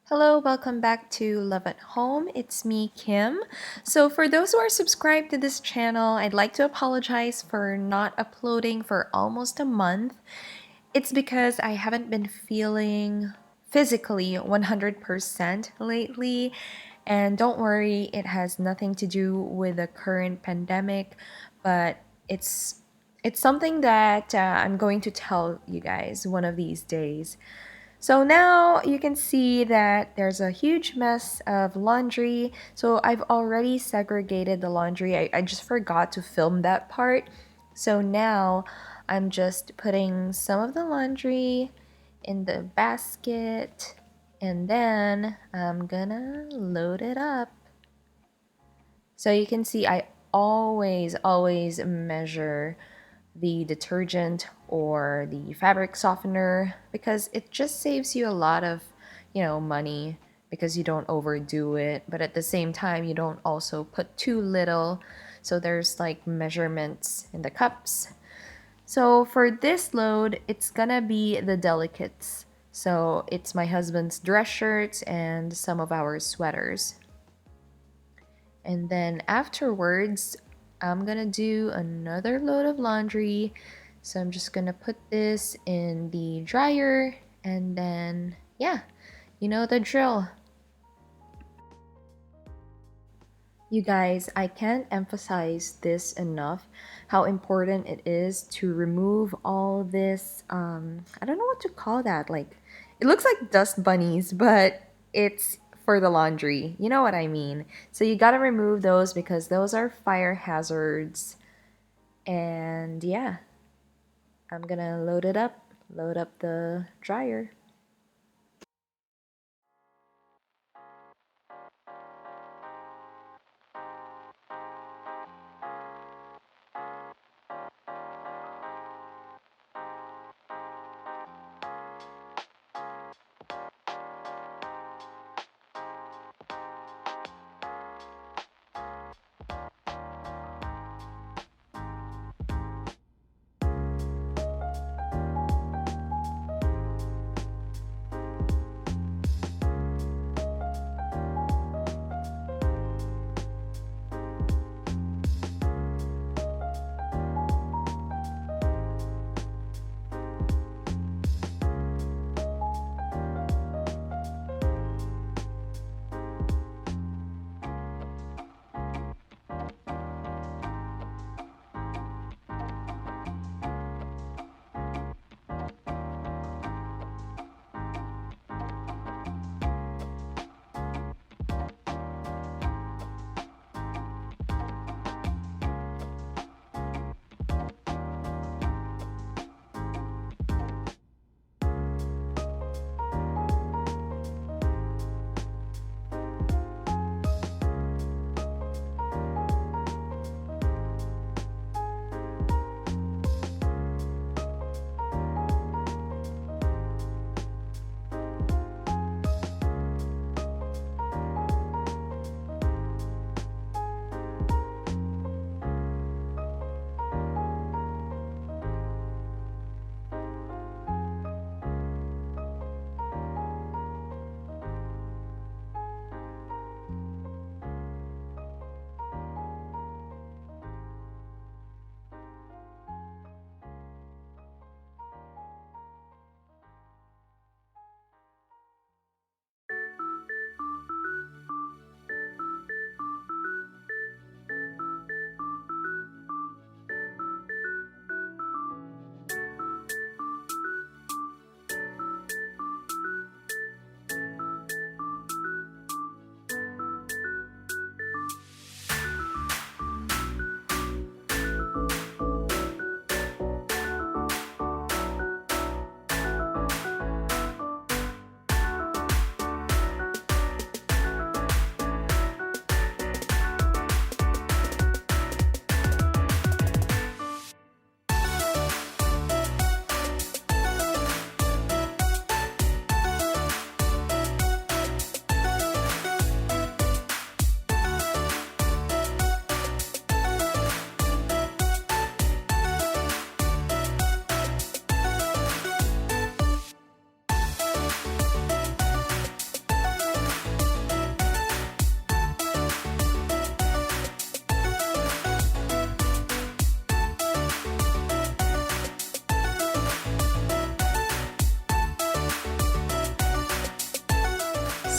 Hello, welcome back to Love at Home. It's me, Kim. So, for those who are subscribed to this channel, I'd like to apologize for not uploading for almost a month. It's because I haven't been feeling physically 100% lately. And don't worry, it has nothing to do with the current pandemic, but it's something that I'm going to tell you guys one of these days. So now you can see that there's a huge mess of laundry. So I've already segregated the laundry. I just forgot to film that part. So now I'm just putting some of the laundry in the basket and then I'm gonna load it up. So you can see I always measure the detergent or the fabric softener because it just saves you a lot of, money because you don't overdo it, but at the same time you don't also put too little. So there's like measurements in the cups. So for this load, it's gonna be the delicates. So it's my husband's dress shirts and some of our sweaters. And then afterwards, I'm gonna do another load of laundry. So I'm just gonna put this in the dryer and then, yeah, you know the drill. You guys, I can't emphasize this enough how important it is to remove all this. I don't know what to call that. Like, it looks like dust bunnies, but it's for the laundry. You know what I mean? So you gotta remove those because those are fire hazards. And yeah, I'm gonna load up the dryer.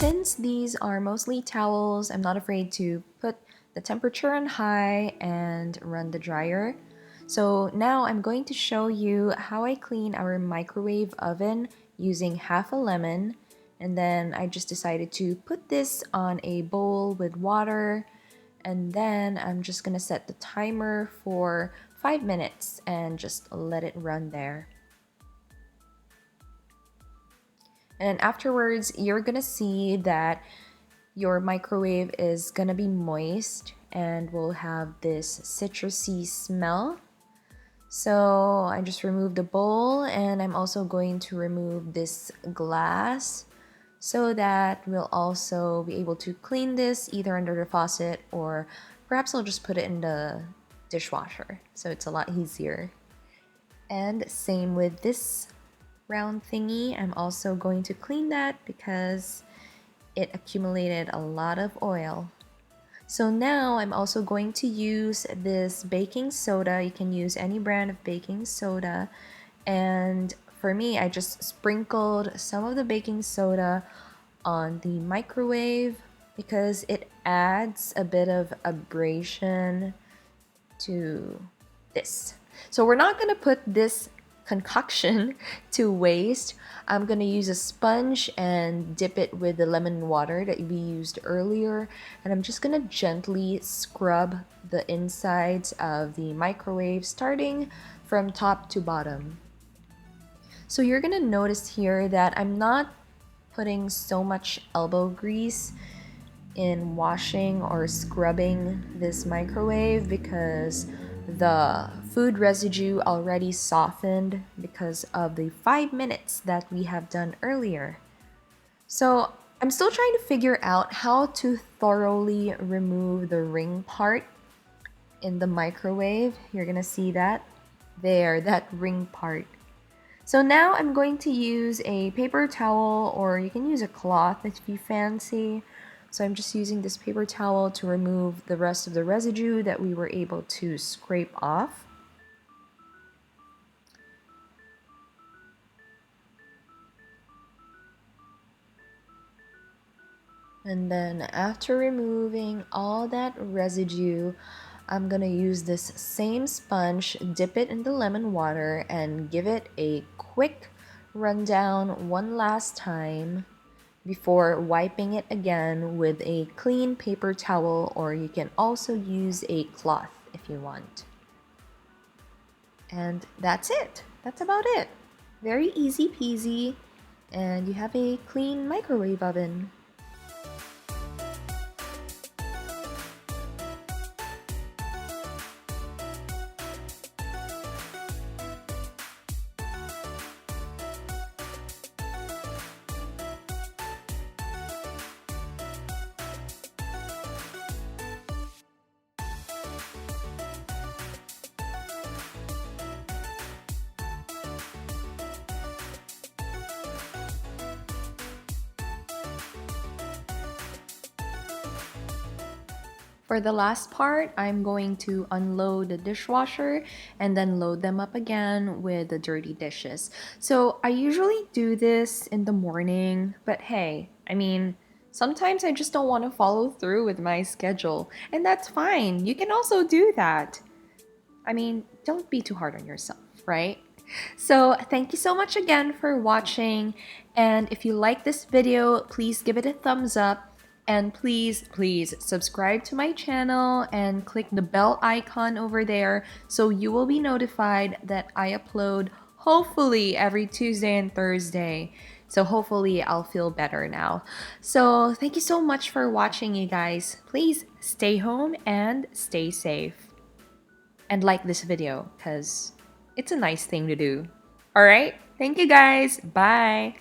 since these are mostly towels, I'm not afraid to put the temperature on high and run the dryer. So now I'm going to show you how I clean our microwave oven using half a lemon. And then I just decided to put this on a bowl with water. And then I'm just gonna set the timer for 5 minutes and just let it run there. And afterwards, you're gonna see that your microwave is gonna be moist and will have this citrusy smell. So I just removed the bowl, and I'm also going to remove this glass so that we'll also be able to clean this either under the faucet, or perhaps I'll just put it in the dishwasher so it's a lot easier. And same with this round thingy, I'm also going to clean that because it accumulated a lot of oil. So now I'm also going to use this baking soda. You can use any brand of baking soda. And for me, I just sprinkled some of the baking soda on the microwave because it adds a bit of abrasion to this. So we're not gonna put this concoction to waste. I'm gonna use a sponge and dip it with the lemon water that we used earlier, and I'm just gonna gently scrub the insides of the microwave starting from top to bottom. So you're gonna notice here that I'm not putting so much elbow grease in washing or scrubbing this microwave because the food residue already softened because of the 5 minutes that we have done earlier. So I'm still trying to figure out how to thoroughly remove the ring part in the microwave. You're gonna see that there, that ring part. So now I'm going to use a paper towel, or you can use a cloth if you fancy. So I'm just using this paper towel to remove the rest of the residue that we were able to scrape off. And then after removing all that residue, I'm gonna use this same sponge, dip it in the lemon water, and give it a quick rundown one last time before wiping it again with a clean paper towel, or you can also use a cloth if you want. And that's it. That's about it. Very easy peasy, and you have a clean microwave oven. For the last part, I'm going to unload the dishwasher and then load them up again with the dirty dishes. So I usually do this in the morning, but hey, I mean, sometimes I just don't want to follow through with my schedule, and that's fine. You can also do that. I mean, don't be too hard on yourself, right? So thank you so much again for watching, and if you like this video, please give it a thumbs up. And please subscribe to my channel and click the bell icon over there so you will be notified that I upload hopefully every Tuesday and Thursday. So hopefully I'll feel better now. So thank you so much for watching, you guys. Please stay home and stay safe. And like this video because it's a nice thing to do. All right? Thank you guys. Bye.